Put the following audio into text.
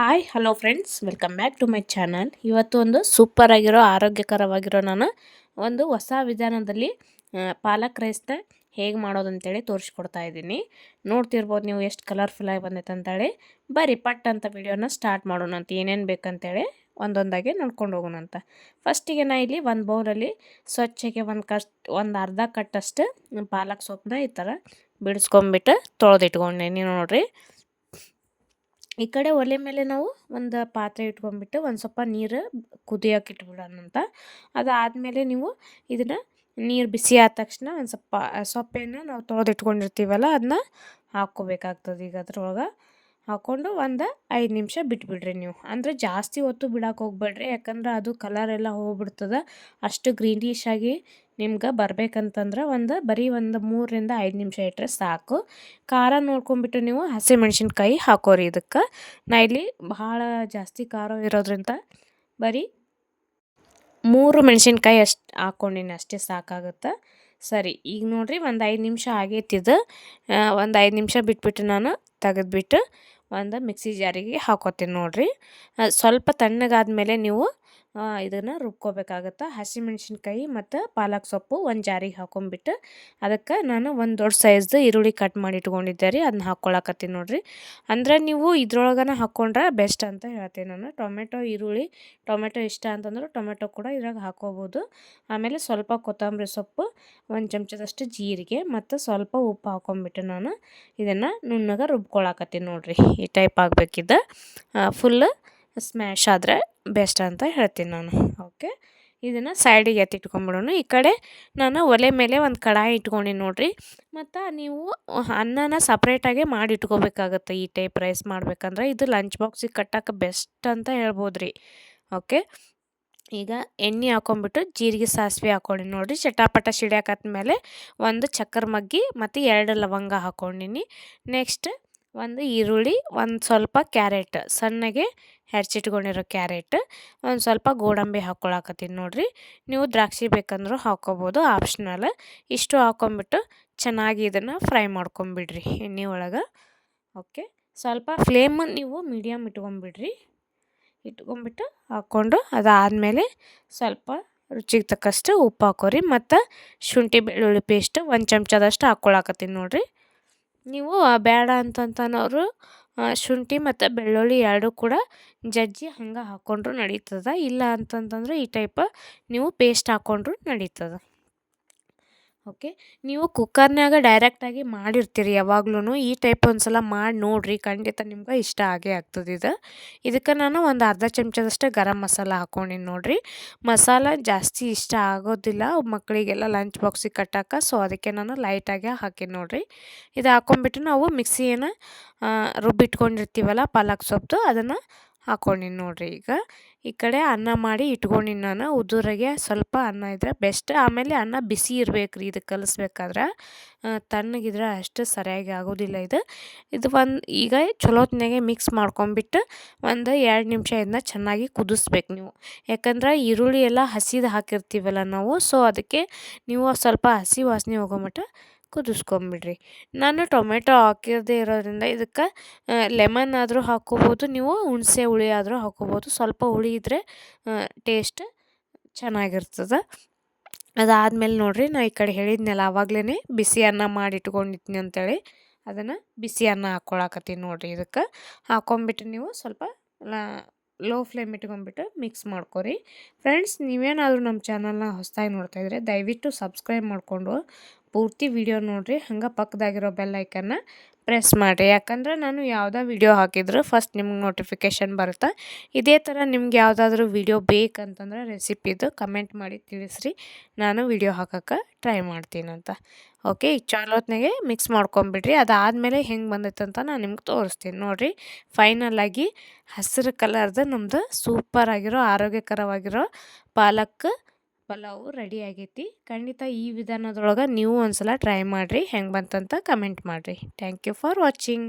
Hi hello friends, welcome back to my channel. ಇವತ್ತು ಒಂದು super ಆಗಿರೋ ಆರೋಗ್ಯಕರವಾಗಿರೋ ನಾನು ಒಂದು ಹೊಸ ವಿಧಾನದಲ್ಲಿ ಪಾಲಕ್ ರೈಸ್ನ ಹೇಗೆ ಮಾಡೋದಂತೇಳಿ ತೋರಿಸ್ಕೊಡ್ತಾ ಇದ್ದೀನಿ. ನೋಡ್ತಿರ್ಬೋದು ನೀವು ಎಷ್ಟು ಕಲರ್ಫುಲ್ಲಾಗಿ ಬಂದೈತೆ ಅಂತೇಳಿ. ಬರೀ ಪಟ್ ಅಂತ ವಿಡಿಯೋನ ಸ್ಟಾರ್ಟ್ ಮಾಡೋಣ ಅಂತ ಏನೇನು ಬೇಕಂತೇಳಿ ಒಂದೊಂದಾಗಿ ನೋಡ್ಕೊಂಡು ಹೋಗೋಣ ಅಂತ. ಫಸ್ಟಿಗೆ ನಾ ಇಲ್ಲಿ ಒಂದು ಬೌಲಲ್ಲಿ ಸ್ವಚ್ಛಗೆ ಒಂದು ಅರ್ಧ ಕಟ್ಟಷ್ಟು ಪಾಲಕ್ ಸೊಪ್ಪನ್ನ ಈ ಥರ ಬಿಡಿಸ್ಕೊಂಬಿಟ್ಟು ತೊಳೆದಿಟ್ಕೊಂಡೆ. ನೀವು ನೋಡಿರಿ, ಈ ಕಡೆ ಒಲೆ ಮೇಲೆ ನಾವು ಒಂದು ಪಾತ್ರೆ ಇಟ್ಕೊಂಡ್ಬಿಟ್ಟು ಒಂದು ಸ್ವಲ್ಪ ನೀರು ಕುದಿಯೋಕೆ ಇಟ್ಬಿಡೋಣ ಅಂತ. ಅದಾದಮೇಲೆ ನೀವು ಇದನ್ನು ನೀರು ಬಿಸಿ ಆದ ತಕ್ಷಣ ಒಂದು ಸ್ವಲ್ಪ ಸೊಪ್ಪೇನ ನಾವು ತೊಳೆದಿಟ್ಕೊಂಡಿರ್ತೀವಲ್ಲ ಅದನ್ನ ಹಾಕ್ಕೋಬೇಕಾಗ್ತದೆ. ಈಗ ಅದ್ರೊಳಗೆ ಹಾಕ್ಕೊಂಡು ಒಂದು 5 ನಿಮಿಷ ಬಿಟ್ಬಿಡ್ರಿ ನೀವು. ಅಂದರೆ ಜಾಸ್ತಿ ಹೊತ್ತು ಬಿಡೋಕೆ ಹೋಗ್ಬೇಡ್ರಿ, ಯಾಕಂದ್ರೆ ಅದು ಕಲರೆಲ್ಲ ಹೋಗ್ಬಿಡ್ತದೆ. ಅಷ್ಟು ಗ್ರೀನಿಶ್ ಆಗಿ ನಿಮ್ಗೆ ಬರ್ಬೇಕಂತಂದ್ರೆ ಬರೀ ಒಂದು 3ರಿಂದ 5 ನಿಮಿಷ ಇಟ್ಟರೆ ಸಾಕು. ಖಾರ ನೋಡ್ಕೊಂಬಿಟ್ಟು ನೀವು ಹಸಿಮೆಣ್ಸಿನ್ಕಾಯಿ ಹಾಕೋರಿ ಇದಕ್ಕೆ. ನಾ ಇಲ್ಲಿ ಭಾಳ ಜಾಸ್ತಿ ಖಾರ ಇರೋದ್ರಿಂದ ಬರೀ 3 ಮೆಣಸಿನ್ಕಾಯಿ ಅಷ್ಟು ಹಾಕ್ಕೊಂಡಿನಿ, ಅಷ್ಟೇ ಸಾಕಾಗುತ್ತೆ. ಸರಿ, ಈಗ ನೋಡಿರಿ ಒಂದು 5 ನಿಮಿಷ ಆಗೈತಿದು. ಒಂದು 5 ನಿಮಿಷ ಬಿಟ್ಬಿಟ್ಟು ನಾನು ತೆಗೆದ್ಬಿಟ್ಟು ಒಂದು ಮಿಕ್ಸಿ ಜಾರಿಗೆ ಹಾಕೋತೀನಿ ನೋಡಿರಿ. ಸ್ವಲ್ಪ ತಣ್ಣಗಾದ್ಮೇಲೆ ನೀವು ಇದನ್ನು ರುಬ್ಕೋಬೇಕಾಗತ್ತೆ. ಹಸಿಮೆಣ್ಸಿನ್ಕಾಯಿ ಮತ್ತು ಪಾಲಕ್ ಸೊಪ್ಪು ಒಂದು ಜಾರಿಗೆ ಹಾಕೊಂಡ್ಬಿಟ್ಟು ಅದಕ್ಕೆ ನಾನು ಒಂದು ದೊಡ್ಡ ಸೈಜ್ದು ಈರುಳ್ಳಿ ಕಟ್ ಮಾಡಿ ಇಟ್ಕೊಂಡಿದ್ದೆ ರೀ, ಅದನ್ನ ಹಾಕ್ಕೊಳಕತ್ತೀನಿ ನೋಡಿರಿ. ಅಂದರೆ ನೀವು ಇದ್ರೊಳಗನ ಹಾಕ್ಕೊಂಡ್ರೆ ಬೆಸ್ಟ್ ಅಂತ ಹೇಳ್ತೀನಿ ನಾನು. ಟೊಮೆಟೊ ಇಷ್ಟ ಅಂತಂದ್ರೆ ಟೊಮೆಟೊ ಕೂಡ ಇದ್ರಾಗ ಹಾಕ್ಕೋಬೋದು. ಆಮೇಲೆ ಸ್ವಲ್ಪ ಕೊತ್ತಂಬರಿ ಸೊಪ್ಪು, ಒಂದು ಚಮಚದಷ್ಟು ಜೀರಿಗೆ ಮತ್ತು ಸ್ವಲ್ಪ ಉಪ್ಪು ಹಾಕ್ಕೊಂಬಿಟ್ಟು ನಾನು ಇದನ್ನು ನುಣ್ಣಗೆ ರುಬ್ಕೊಳಕತ್ತೀನಿ ನೋಡಿರಿ. ಈ ಟೈಪ್ ಆಗಬೇಕಿದ್ದ ಫುಲ್ ಸ್ಮ್ಯಾಶ್ ಆದರೆ ಬೆಸ್ಟ್ ಅಂತ ಹೇಳ್ತೀನಿ ನಾನು. ಓಕೆ, ಇದನ್ನು ಸೈಡಿಗೆ ಎತ್ತಿಟ್ಕೊಂಡ್ಬಿಡೋಣ. ಈ ಕಡೆ ನಾನು ಒಲೆ ಮೇಲೆ ಒಂದು ಕಡಾಯಿ ಇಟ್ಕೊಂಡು ನೋಡಿರಿ. ಮತ್ತು ನೀವು ಅನ್ನನ ಸಪ್ರೇಟಾಗೆ ಮಾಡಿ ಇಟ್ಕೋಬೇಕಾಗತ್ತೆ. ಈ ಟೈಪ್ ರೈಸ್ ಮಾಡ್ಬೇಕಂದ್ರೆ ಇದು ಲಂಚ್ ಬಾಕ್ಸಿಗೆ ಕಟ್ಟೋಕೆ ಬೆಸ್ಟ್ ಅಂತ ಹೇಳ್ಬೋದು ರೀ. ಓಕೆ, ಈಗ ಎಣ್ಣೆ ಹಾಕ್ಕೊಂಬಿಟ್ಟು ಜೀರಿಗೆ ಸಾಸಿವೆ ಹಾಕ್ಕೊಂಡು ನೋಡಿರಿ. ಚಟಾಪಟ ಸಿಡಿಯಾಕತ್ಮೇಲೆ ಒಂದು ಚಕ್ಕರ್ ಮಗ್ಗಿ ಮತ್ತು 2 ಲವಂಗ ಹಾಕ್ಕೊಂಡಿನಿ. ನೆಕ್ಸ್ಟ್ ಒಂದು ಈರುಳ್ಳಿ, ಒಂದು ಸ್ವಲ್ಪ ಕ್ಯಾರೆಟ್, ಸಣ್ಣಗೆ ಹೆಚ್ಚಿಟ್ಕೊಂಡಿರೋ ಕ್ಯಾರೆಟ್, ಒಂದು ಸ್ವಲ್ಪ ಗೋಡಂಬಿ ಹಾಕ್ಕೊಳಕತ್ತೀನಿ ನೋಡಿರಿ. ನೀವು ದ್ರಾಕ್ಷಿ ಬೇಕಂದ್ರೂ ಹಾಕ್ಕೋಬೋದು, ಆಪ್ಷನಲ್. ಇಷ್ಟು ಹಾಕ್ಕೊಂಬಿಟ್ಟು ಚೆನ್ನಾಗಿ ಇದನ್ನು ಫ್ರೈ ಮಾಡ್ಕೊಂಬಿಡ್ರಿ ಎಣ್ಣೆ ಒಳಗೆ. ಓಕೆ, ಸ್ವಲ್ಪ ಫ್ಲೇಮ್ ನೀವು ಮೀಡಿಯಮ್ ಇಟ್ಕೊಂಬಿಟ್ಟು ಹಾಕ್ಕೊಂಡು ಅದಾದಮೇಲೆ ಸ್ವಲ್ಪ ರುಚಿಗೆ ತಕ್ಕಷ್ಟು ಉಪ್ಪು ಹಾಕೋರಿ. ಮತ್ತು ಶುಂಠಿ ಬೆಳ್ಳುಳ್ಳಿ ಪೇಸ್ಟ್ 1 ಚಮಚದಷ್ಟು ಹಾಕ್ಕೊಳಕತ್ತೀನಿ ನೋಡಿರಿ. ನೀವು ಬೇಡ ಅಂತಂತನೋರು ಶುಂಠಿ ಮತ್ತು ಬೆಳ್ಳುಳ್ಳಿ ಎರಡೂ ಕೂಡ ಜಜ್ಜಿ ಹಂಗೆ ಹಾಕ್ಕೊಂಡ್ರೂ ನಡೀತದೆ. ಇಲ್ಲ ಅಂತಂತಂದ್ರೆ ಈ ಟೈಪ್ ನೀವು ಪೇಸ್ಟ್ ಹಾಕ್ಕೊಂಡ್ರೂ ನಡೀತದೆ. ಓಕೆ, ನೀವು ಕುಕ್ಕರ್ನಾಗ ಡೈರೆಕ್ಟಾಗಿ ಮಾಡಿರ್ತೀರಿ ಯಾವಾಗ್ಲೂ. ಈ ಟೈಪ್ ಒಂದು ಸಲ ಮಾಡಿ ನೋಡಿರಿ, ಖಂಡಿತ ನಿಮ್ಗೆ ಇಷ್ಟ ಆಗೇ ಆಗ್ತದೆ ಇದು. ಇದಕ್ಕೆ ನಾನು ಒಂದು ಅರ್ಧ ಚಮಚದಷ್ಟು ಗರಂ ಮಸಾಲ ಹಾಕ್ಕೊಂಡಿನಿ ನೋಡಿರಿ. ಮಸಾಲ ಜಾಸ್ತಿ ಇಷ್ಟ ಆಗೋದಿಲ್ಲ ಮಕ್ಕಳಿಗೆಲ್ಲ ಲಂಚ್ ಬಾಕ್ಸಿಗೆ ಕಟ್ಟೋಕೆ, ಸೊ ಅದಕ್ಕೆ ನಾನು ಲೈಟಾಗೆ ಹಾಕೀನಿ ನೋಡಿರಿ. ಇದು ಹಾಕ್ಕೊಂಬಿಟ್ಟು ನಾವು ಮಿಕ್ಸಿಯನ್ನು ರುಬ್ಬಿಟ್ಕೊಂಡಿರ್ತೀವಲ್ಲ ಪಾಲಕ್ ಸೊಪ್ಪು, ಅದನ್ನು ಹಾಕ್ಕೊಂಡಿನಿ ನೋಡಿರಿ. ಈಗ ಈ ಕಡೆ ಅನ್ನ ಮಾಡಿ ಇಟ್ಕೊಂಡಿನಿ ನಾನು ಉದುರಾಗೆ. ಸ್ವಲ್ಪ ಅನ್ನ ಇದ್ದರೆ ಬೆಸ್ಟ್. ಆಮೇಲೆ ಅನ್ನ ಬಿಸಿ ಇರಬೇಕು ರೀ ಇದು ಕಲಿಸ್ಬೇಕಾದ್ರೆ, ತಣ್ಣಗಿದ್ರೆ ಅಷ್ಟು ಸರಿಯಾಗಿ ಆಗೋದಿಲ್ಲ ಇದು ಈಗ ಚಲೋತ್ನಾಗೆ ಮಿಕ್ಸ್ ಮಾಡ್ಕೊಂಬಿಟ್ಟು ಒಂದು 2 ನಿಮಿಷ ಇದನ್ನ ಚೆನ್ನಾಗಿ ಕುದಿಸ್ಬೇಕು ನೀವು. ಯಾಕಂದ್ರೆ ಈರುಳ್ಳಿ ಎಲ್ಲ ಹಸಿದು ಹಾಕಿರ್ತೀವಲ್ಲ ನಾವು, ಸೊ ಅದಕ್ಕೆ ನೀವು ಸ್ವಲ್ಪ ಹಸಿ ವಾಸನೆ ಹೋಗೋ ಮಟ್ಟ ಕುದಿಸ್ಕೊಂಬಿಡ್ರಿ. ನಾನು ಟೊಮೆಟೊ ಹಾಕಿರದೇ ಇರೋದ್ರಿಂದ ಇದಕ್ಕೆ ಲೆಮನ್ ಆದರೂ ಹಾಕ್ಕೋಬೋದು, ನೀವು ಹುಣಸೆ ಹುಳಿ ಆದರೂ ಹಾಕ್ಕೋಬೋದು. ಸ್ವಲ್ಪ ಹುಳಿ ಇದ್ದರೆ ಟೇಸ್ಟ್ ಚೆನ್ನಾಗಿರ್ತದೆ. ಅದಾದಮೇಲೆ ನೋಡಿರಿ, ನಾ ಈ ಕಡೆ ಹೇಳಿದ್ನಲ್ಲ ಆವಾಗಲೇ ಬಿಸಿ ಅನ್ನ ಮಾಡಿ ಇಟ್ಕೊಂಡಿದ್ನಿ ಅಂತೇಳಿ, ಅದನ್ನು ಬಿಸಿ ಅನ್ನ ಹಾಕ್ಕೊಳಕತ್ತೀನಿ ನೋಡಿರಿ. ಇದಕ್ಕೆ ಹಾಕ್ಕೊಂಬಿಟ್ಟು ನೀವು ಸ್ವಲ್ಪ ಲೋ ಫ್ಲೇಮ್ ಇಟ್ಕೊಂಡ್ಬಿಟ್ಟು ಮಿಕ್ಸ್ ಮಾಡ್ಕೊರಿ. ಫ್ರೆಂಡ್ಸ್, ನೀವೇನಾದರೂ ನಮ್ಮ ಚಾನಲ್ನ ಹೊಸದಾಗಿ ನೋಡ್ತಾಯಿದ್ರೆ ದಯವಿಟ್ಟು ಸಬ್ಸ್ಕ್ರೈಬ್ ಮಾಡಿಕೊಂಡು ಪೂರ್ತಿ ವಿಡಿಯೋ ನೋಡಿರಿ. ಹಂಗೆ ಪಕ್ಕದಾಗಿರೋ ಬೆಲ್ ಐಕನ್ನ ಪ್ರೆಸ್ ಮಾಡಿರಿ, ಯಾಕಂದ್ರೆ ನಾನು ಯಾವುದೇ ವಿಡಿಯೋ ಹಾಕಿದ್ರು ಫಸ್ಟ್ ನಿಮ್ಗೆ ನೋಟಿಫಿಕೇಷನ್ ಬರುತ್ತೆ. ಇದೇ ಥರ ನಿಮ್ಗೆ ಯಾವುದಾದ್ರೂ ವಿಡಿಯೋ ಬೇಕಂತಂದ್ರೆ ರೆಸಿಪಿದು ಕಮೆಂಟ್ ಮಾಡಿ ತಿಳಿಸ್ರಿ, ನಾನು ವಿಡಿಯೋ ಹಾಕೋಕ್ಕೆ ಟ್ರೈ ಮಾಡ್ತೀನಂತ. ಓಕೆ, ಈಗ ಚಲೋತ್ನಾಗೆ ಮಿಕ್ಸ್ ಮಾಡ್ಕೊಂಬಿಡ್ರಿ. ಅದಾದಮೇಲೆ ಹೆಂಗೆ ಬಂದೈತೆ ಅಂತ ನಾನು ನಿಮ್ಗೆ ತೋರಿಸ್ತೀನಿ ನೋಡಿರಿ. ಫೈನಲಾಗಿ ಹಸಿರು ಕಲರ್ದು ನಮ್ಮದು ಸೂಪರಾಗಿರೋ ಆರೋಗ್ಯಕರವಾಗಿರೋ ಪಾಲಕ್ ಪಲಾವು ರೆಡಿ ಆಗೈತಿ. ಖಂಡಿತ ಈ ವಿಧಾನದೊಳಗೆ ನೀವು ಒಂದು ಸಲ ಟ್ರೈ ಮಾಡಿರಿ, ಹೆಂಗೆ ಬಂತಂತ ಕಮೆಂಟ್ ಮಾಡಿರಿ. Thank you for watching.